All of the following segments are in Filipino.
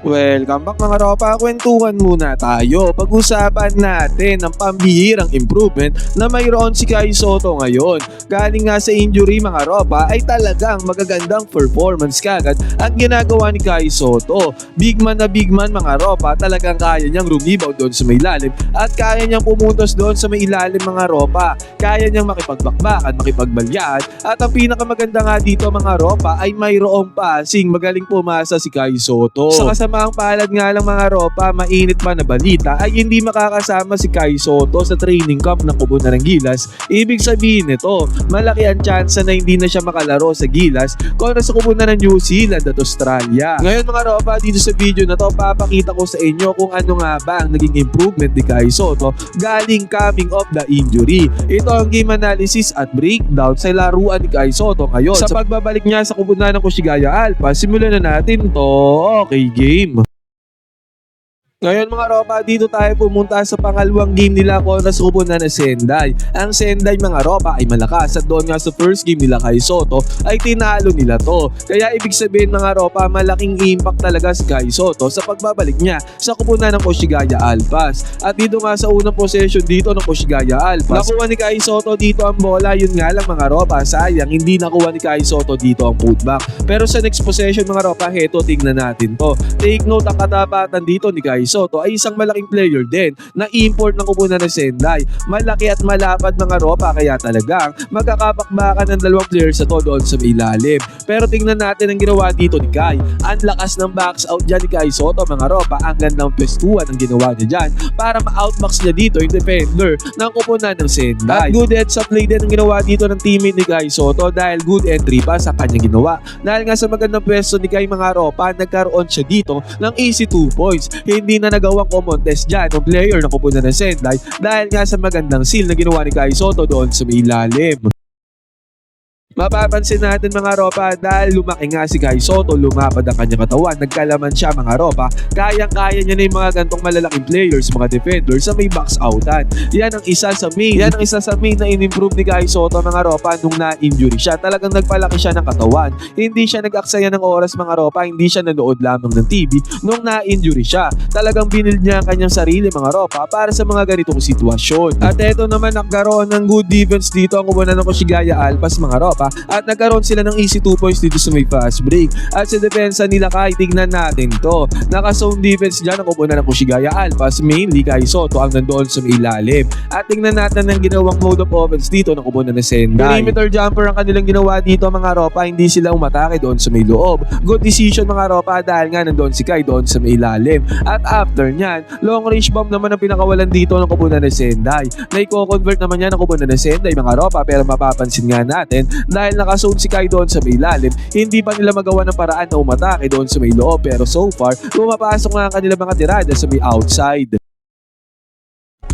Welcome back mga ropa, kwentuhan muna tayo. Pag-usapan natin ang pambihirang improvement na mayroon si Kai Sotto ngayon. Galing nga sa injury mga ropa ay talagang magagandang performance kagad ang ginagawa ni Kai Sotto. Big man mga ropa, talagang kaya niyang rebound doon sa may ilalim at kaya niyang pumuntos doon sa may ilalim mga ropa. Kaya niyang makipagbakbakan, makipagbalyaan at ang pinakamaganda nga dito mga ropa ay mayroong passing. Magaling pumasa si Kai Sotto. Sa kasamaang palad nga lang mga ropa, mainit pa na balita ay hindi makakasama si Kai Sotto sa training camp ng Kubunan ng Gilas. Ibig sabihin nito, malaki ang chance na hindi na siya makalaro sa Gilas kontra sa Kubunan ng New Zealand at Australia. Ngayon mga ropa, dito sa video na to, papakita ko sa inyo kung ano nga ba ang naging improvement ni Kai Sotto galing coming off the injury. Ito ang game analysis at breakdown sa laruan ni Kai Sotto ngayon. Sa pagbabalik niya sa Kubunan ng Koshigaya Alpha, simulan na natin to. Okay, game. Ngayon mga ropa, dito tayo pumunta sa pangalawang game nila kontra sa Kubunan ng Sendai. Ang Sendai mga ropa ay malakas at doon nga sa first game nila Kai Sotto ay tinalo nila to. Kaya ibig sabihin mga ropa, malaking impact talaga si Kai Sotto sa pagbabalik niya sa Kubunan ng Koshigaya Alphas. At dito nga sa unang possession dito ng Koshigaya Alphas, nakuha ni Kai Sotto dito ang bola. Yun nga lang mga ropa, sayang hindi nakuha ni Kai Sotto dito ang putback. Pero sa next possession mga ropa, heto tingnan natin to. Take note, ang katapatan dito ni Kai Sotto ay isang malaking player din na import ng Kubunan ng Sendai. Malaki at malapad mga ropa, kaya talagang magkakapakbakan ng dalawang players sa to doon sa ilalim. Pero tingnan natin ang ginawa dito ni Kai. Ang lakas ng box out dyan ni Kai Sotto mga ropa. Ang gandang pestuan ang ginawa niya dyan para ma-outbox niya dito yung defender ng Kubunan ng Sendai. At good heads up play din ang ginawa dito ng teammate ni Kai Sotto dahil good entry pa sa kanyang ginawa. Dahil nga sa magandang pwesto ni Kai mga ropa, nagkaroon siya dito ng easy 2 points. Hindi na nagawang contest dyan ng player ng Kubunan ng Sendai dahil nga sa magandang seal na ginawa ni Kai Sotto doon sa may ilalim. Mapapansin natin mga ropa, dahil lumaki nga si Kai Sotto, lumapad ang kanyang katawan, nagkalaman siya mga ropa, kayang-kaya niya na yung mga gantong malalaking players, mga defenders sa may box outan. Yan ang isa sa main na in-improve ni Kai Sotto mga ropa nung na-injury siya. Talagang nagpalaki siya ng katawan. Hindi siya nag-aksaya ng oras mga ropa, hindi siya nanood lamang ng TV nung na-injury siya. Talagang binild niya ang kanyang sarili mga ropa para sa mga ganitong sitwasyon. At eto naman, nagkaroon ng good defense dito ang Kubunan ng Koshigaya Alphas mga ropa, at nagkaroon sila ng easy 2 points dito sa may fast break. At sa depensa nila Kai, tignan natin to. Naka-zone defense dyan ang Kubunan ng Koshigaya Alphas, mainly Kai Sotto ang nandoon sa may ilalim. At tignan natin ang ginawang mode of offense dito ng Kubunan ng Sendai. Perimeter jumper ang kanilang ginawa dito mga ropa, hindi sila umatake doon sa may loob. Good decision mga ropa dahil nga nandoon si Kai doon sa may ilalim. At after nyan, long range bomb naman ang pinakawalan dito ng Kubunan ng Sendai. Naiko-convert naman yan ng Kubunan ng Sendai mga ropa, pero mapapansin nga natin dahil nakasone si Kai doon sa may ilalim, hindi pa nila magawa ng paraan na umatake doon sa may loob, pero so far, pumapasok nga ang kanilang mga tirada sa may outside.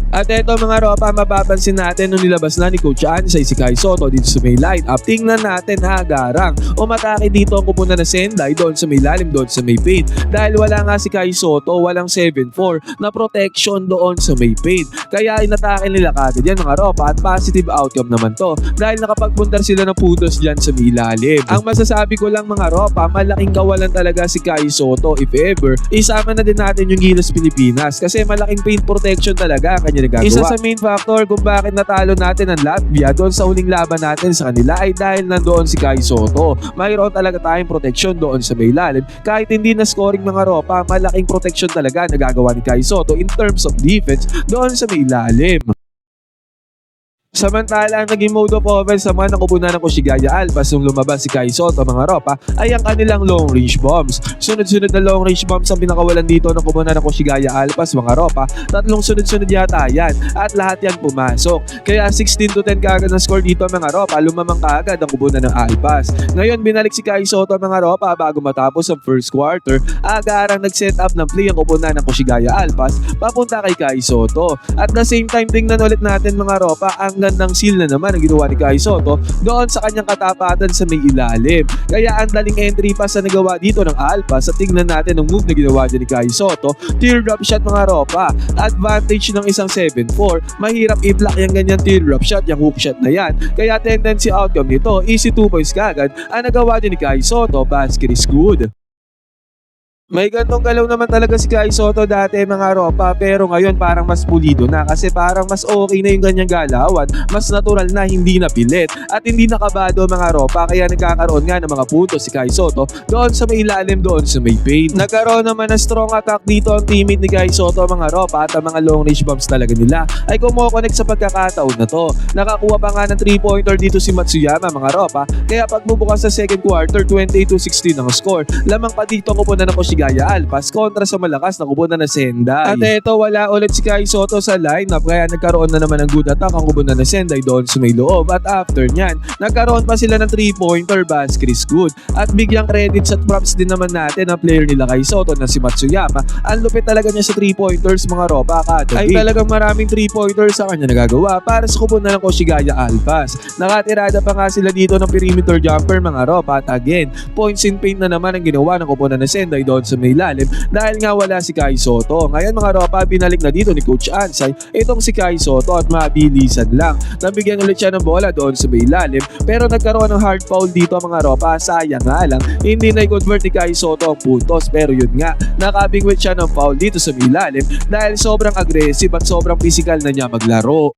At eto mga ropa, mapapansin natin nung nilabas na ni Coach Ansay si Kai Sotto dito sa may line-up. Tingnan natin garang umatake dito ang Kubunan ng Sendai doon sa may lalim, doon sa may paint. Dahil wala nga si Kai Sotto, walang 7-4 na protection doon sa may paint. Kaya inatake nila kagad yan mga ropa, at positive outcome naman to dahil nakapagpundar sila ng pudos dyan sa may ilalim. Ang masasabi ko lang mga ropa, malaking kawalan talaga si Kai Sotto. If ever, isama na din natin yung Gilas Pilipinas kasi malaking paint protection talaga kanya nagagawa. Isa sa main factor kung bakit natalo natin ang Latvia doon sa huling laban natin sa kanila ay dahil nandoon si Kai Sotto. Mayroon talaga tayong protection doon sa may ilalim. Kahit hindi na scoring mga ropa, malaking protection talaga nagagawa ni Kai Sotto in terms of defense doon sa may ilalim. Samantala, ang naging mode of offense naman ng Kubunan ng Koshigaya Alphas nung lumabas si Kai Sotto mga ropa ay ang kanilang long range bombs. Sunod-sunod na long range bombs ang pinakawalan dito ng Kubunan ng Koshigaya Alphas mga ropa. Tatlong sunod-sunod yata yan at lahat yan pumasok. Kaya 16-10 kaagad ng score dito mga ropa, lumamang kaagad ang Kubunan ng Alphas. Ngayon binalik si Kai Sotto mga ropa bago matapos ang first quarter. Agarang nag-set up ng play ang Kubunan ng Koshigaya Alphas papunta kay Kai Sotto. At the same time, tingnan ulit natin mga ropa, ang gandang seal na naman ang ginawa ni Kai Sotto doon sa kanyang katapatan sa may ilalim. Kaya ang daling entry pass na nagawa dito ng Alphas. Sa tingnan natin ang move na ginawa dyan ni Kai Sotto, teardrop shot mga ropa. Advantage ng isang 7-4, mahirap i-block yung ganyan teardrop shot, yung hook shot na yan. Kaya tendency outcome nito, easy 2 points kagad ang nagawa din ni Kai Sotto. Basket is good. May gantong galaw naman talaga si Kai Soto dati mga ropa, pero ngayon parang mas pulido na kasi parang mas okay na yung ganyang galawan, mas natural na, hindi na pilit at hindi nakabado mga ropa, kaya nagkakaroon nga ng mga puntos si Kai Soto doon sa may ilalim, doon sa may paint. Nagkaroon naman ng strong attack dito ang teammate ni Kai Soto mga ropa, at ang mga long range bombs talaga nila ay kumokonek sa pagkakataon na to. Nakakuha pa nga ng 3-pointer dito si Matsuyama mga ropa, kaya pagbubukas sa second quarter 28-16 ang score. Lamang pa dito ko po na po si Gaya Alpas kontra sa malakas na kupunan na Sendai. At eto, wala ulit si Kai Soto sa lineup, kaya nagkaroon na naman ng good attack ang kupunan na Sendai doon sa may loob, at after nyan nagkaroon pa sila ng 3-pointer basket is good. At bigyang credits at props din naman natin ang player nila Kai Soto na si Matsuyama. Ang lupit talaga niya sa 3-pointers mga ropa, ay talagang maraming 3-pointers sa kanya nagagawa para sa kupunan ng Koshigaya Alpas. Nakatirada pa nga sila dito ng perimeter jumper mga ropa, at again points in paint na naman ang ginawa ng kupunan na Sendai doon sa may lalim dahil nga wala si Kai Soto. Ngayon mga ropa, binalik na dito ni Coach Ansay itong si Kai Soto at mabilisan lang. Nabigyan ulit siya ng bola doon sa may lalim, pero nagkaroon ng hard foul dito mga ropa. Sayang nga lang, hindi na i-convert ni Kai Soto ang puntos, pero yun nga, nakabingwit siya ng foul dito sa may lalim dahil sobrang aggressive at sobrang physical na niya maglaro.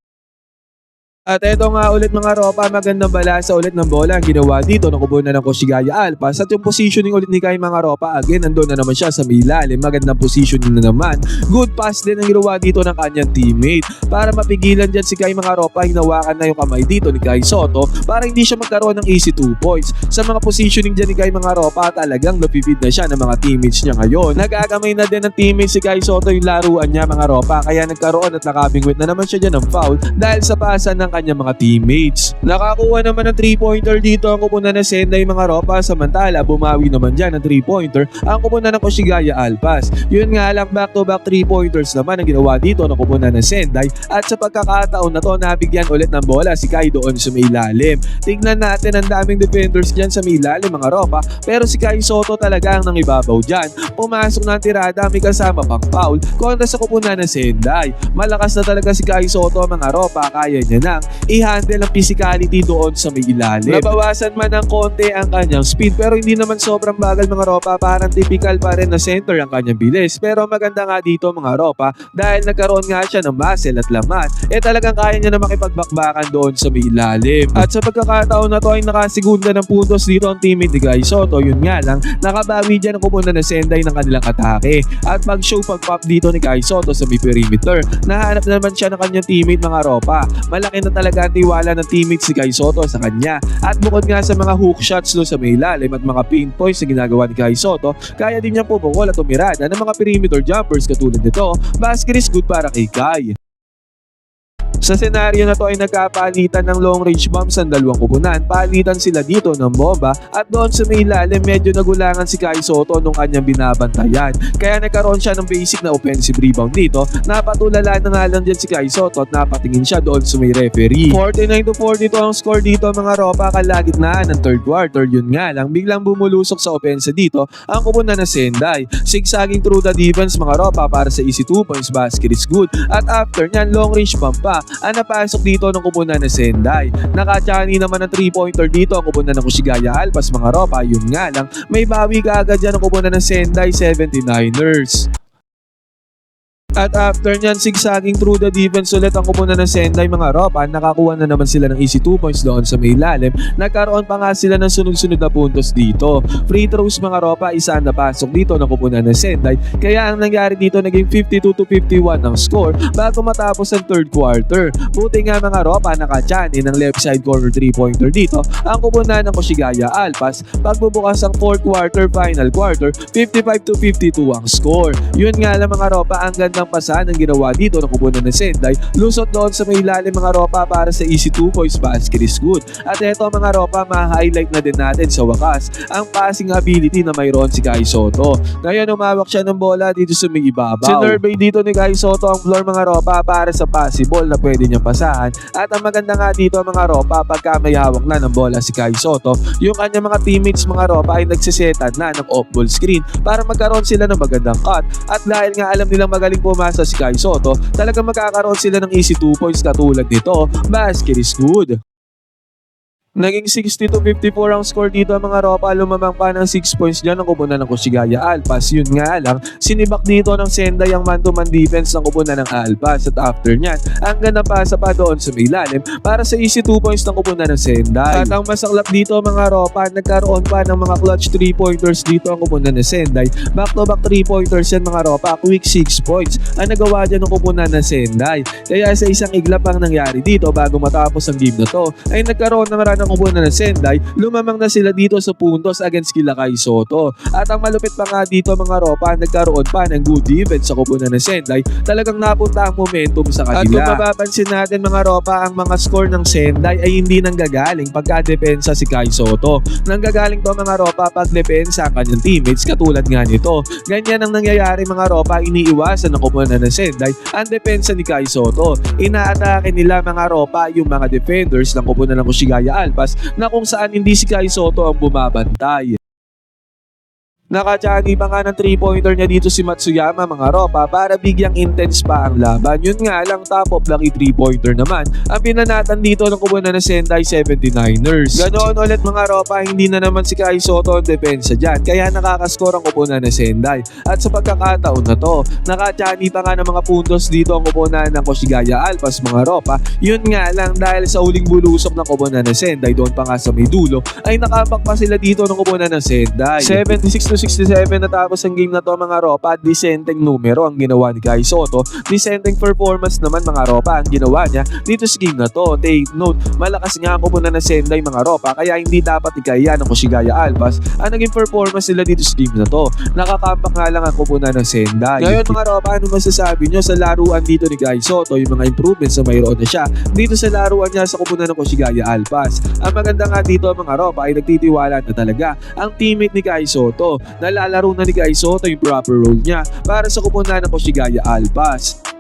At eto nga ulit mga ropa, magandang balasa ulit ng bola ang ginawa dito ng kubunan ng Koshigaya Alpas, at yung positioning ulit ni Kai mga ropa, again andun na naman siya sa may ilalim, magandang positioning na naman. Good pass din ang ginawa dito ng kanyang teammate para mapigilan dyan si Kai mga ropa. Hinawakan na yung kamay dito ni Kai Soto para hindi siya magkaroon ng easy 2 points. Sa mga positioning dyan ni Kai mga ropa, talagang napipid na siya ng mga teammates niya ngayon. Nagagamay na din ng teammates si Kai Soto yung laruan niya mga ropa, kaya nagkaroon at nakabingwit na naman siya dyan ng foul dahil sa pasan ng kanyang mga teammates. Nakakuha naman ng 3-pointer dito ang kupunan ng Sendai mga ropa, samantala bumawi naman dyan ng 3-pointer ang kupunan ng Koshigaya Alpas. Yun nga lang, back-to-back 3-pointers naman ang ginawa dito ng kupunan ng Sendai, at sa pagkakataon na to nabigyan ulit ng bola si Kai doon sa may ilalim. Tingnan natin, ang daming defenders dyan sa may ilalim mga ropa, pero si Kai Soto talaga ang nangibabaw dyan. Pumasok ng tirada, may kasama pang foul kontra sa kupunan ng Sendai. Malakas na talaga si Kai Soto mga ropa, kaya niya nang i-handle ang physicality doon sa may ilalim. Nabawasan man ng konti ang kanyang speed, pero hindi naman sobrang bagal mga ropa, parang typical pa rin na center ang kanyang bilis. Pero maganda nga dito mga ropa, dahil nagkaroon nga siya ng muscle at laman, talagang kaya niya na makipagbakbakan doon sa may ilalim. At sa pagkakataon na to ay nakasigunda ng puntos dito ang teammate ni Kai Soto. Yun nga lang, nakabawi dyan ang kupunan na Sendai ng kanilang atake, at pag-show pag-pop dito ni Kai Soto sa may perimeter. Nahanap naman siya ng kanyang teammate mga ropa. Malaki na talaga tiwala ng teammates si Kai Soto sa kanya, at bukod nga sa mga hook shots do sa may ilalim at mga pin points na ginagawa ni Kai Soto, kaya din niya pumukol at tumirada ng mga perimeter jumpers katulad nito. Basket is good para kay Kai. Sa senaryo na to ay nagkapalitan ng long range bombs ang dalawang kupunan. Palitan sila dito ng bomba, at doon sa may ilalim medyo nagulangan si Kai Soto nung kanyang binabantayan. Kaya nagkaroon siya ng basic na offensive rebound dito. Napatulala na nga lang dyan si Kai Soto at napatingin siya doon sa may referee. 49-42 ang score dito mga ropa, kalagitnaan ng third quarter. Yun nga lang, biglang bumulusok sa opensa dito ang kupunan na Sendai. Zigzagging through the defense mga ropa para sa easy 2 points basket is good, at after nyan long range bomb pa ang napasok dito ng kupunan na Sendai. Nakachani naman ng 3-pointer dito ang kupunan ng Koshigaya Alpas mga ropa. Yun nga lang, may bawi ka agad dyan ang kupunan ng Sendai 79ers. At after nyan, zigzagging through the defense ulit ang kupunan ng Sendai mga ropa. Nakakuha na naman sila ng easy 2 points doon sa may ilalim. Nagkaroon pa nga sila ng sunod-sunod na puntos dito. Free throws mga ropa, isa ang napasok dito ng kupunan ng Sendai. Kaya ang nangyari dito, naging 52-51 ang score bago matapos ang third quarter. Buti nga mga ropa, nakachani ng left side corner 3-pointer dito ang kupunan ng Koshigaya Alpas. Pagbubukas ang fourth quarter, final quarter, 55-52 ang score. Yun nga lang mga ropa, ang ganda ng pasahan ang ginawa dito ng kupunan ng Sendai. Lusot doon sa may ilalim mga ropa para sa easy 2 points basket is good. At eto mga ropa, ma-highlight na din natin sa wakas ang passing ability na mayroon si Kai Soto. Ngayon umawak siya ng bola dito sa may ibabaw. Sinurvey dito ni Kai Soto ang floor mga ropa para sa possible na pwede niyang pasahan. At ang maganda nga dito mga ropa, pagka may hawak na ng bola si Kai Soto, yung kanyang mga teammates mga ropa ay nagsisetan na ng off-ball screen para magkaroon sila ng magandang cut. At dahil nga alam nilang magaling pumasa si Kai Soto, talagang magkakaroon sila ng easy 2 points katulad nito. Basket is good. Naging 60-54 ang score dito mga ropa, lumamang pa ng 6 points dyan ang kupunan ng Koshigaya Alpas. Yun nga lang, sinibak dito ng Sendai ang man-to-man defense ng kupunan ng Alpas at after nyan, ang ganda pasa pa doon sa may ilalim para sa easy 2 points ng kupunan ng Sendai. At ang masaklap dito mga ropa, nagkaroon pa ng mga clutch 3-pointers dito ang kupunan ng Sendai. Back-to-back 3-pointers yan mga ropa, quick 6 points ang nagawa dyan ng kupunan ng Sendai. Kaya sa isang iglap ang nangyari dito bago matapos ang game na to, ay nagkaroon ng run ng kupunan ng Sendai, lumamang na sila dito sa puntos against kila Kai Soto. At ang malupit pa nga dito mga ropa, nagkaroon pa ng good defense sa kupunan ng Sendai, talagang napunta ang momentum sa kanila. At kung mapapansin natin mga ropa, ang mga score ng Sendai ay hindi nanggagaling pagka-depensa si Kai Soto. Nanggagaling to mga ropa pag-depensa ang kanyang teammates katulad nga nito. Ganyan ang nangyayari mga ropa, iniiwasan ng kupunan ng Sendai ang depensa ni Kai Soto. Inaatake nila mga ropa yung mga defenders ng kupunan ng Koshigaya Alpas na kung saan hindi si Kai Soto ang bumabantay. Nakachani pa nga ng 3-pointer niya dito si Matsuyama mga ropa para bigyang intense pa ang laban. Yun nga lang, top of lucky 3-pointer naman ang pinanatan dito ng kupunan ng Sendai 79ers. Ganoon ulit mga ropa, hindi na naman si Kai Soto ang depensa dyan, kaya nakakaskor ang kupunan ng Sendai. At sa pagkakataon na to, nakachani pa nga ng mga puntos dito ang kupunan ng Koshigaya Alpas mga ropa. Yun nga lang, dahil sa uling bulusok ng kupunan ng Sendai doon pa nga sa may dulo, ay nakapak pa sila dito ng kupunan ng Sendai. 76-67 natapos ang game na to mga ropa. Disenteng numero ang ginawa ni Kai Soto, disenteng performance naman mga ropa ang ginawa niya dito sa game na to. Take note, malakas nga ang kupunan ng Sendai mga ropa, kaya hindi dapat ikaya ng Koshigaya Alpas ang naging performance nila dito sa game na to. Nakakampak nga lang ang kupunan ng Sendai. Ngayon mga ropa, ano masasabi nyo sa laruan dito ni Kai Soto, yung mga improvements na mayroon na siya dito sa laruan niya sa kupunan ng Koshigaya Alpas? Ang maganda nga dito mga ropa ay nagtitiwala na talaga ang teammate ni Kai Soto. Nalalaro na ni Kai Soto yung proper role niya para sa kupunan ng Koshigaya Alpas.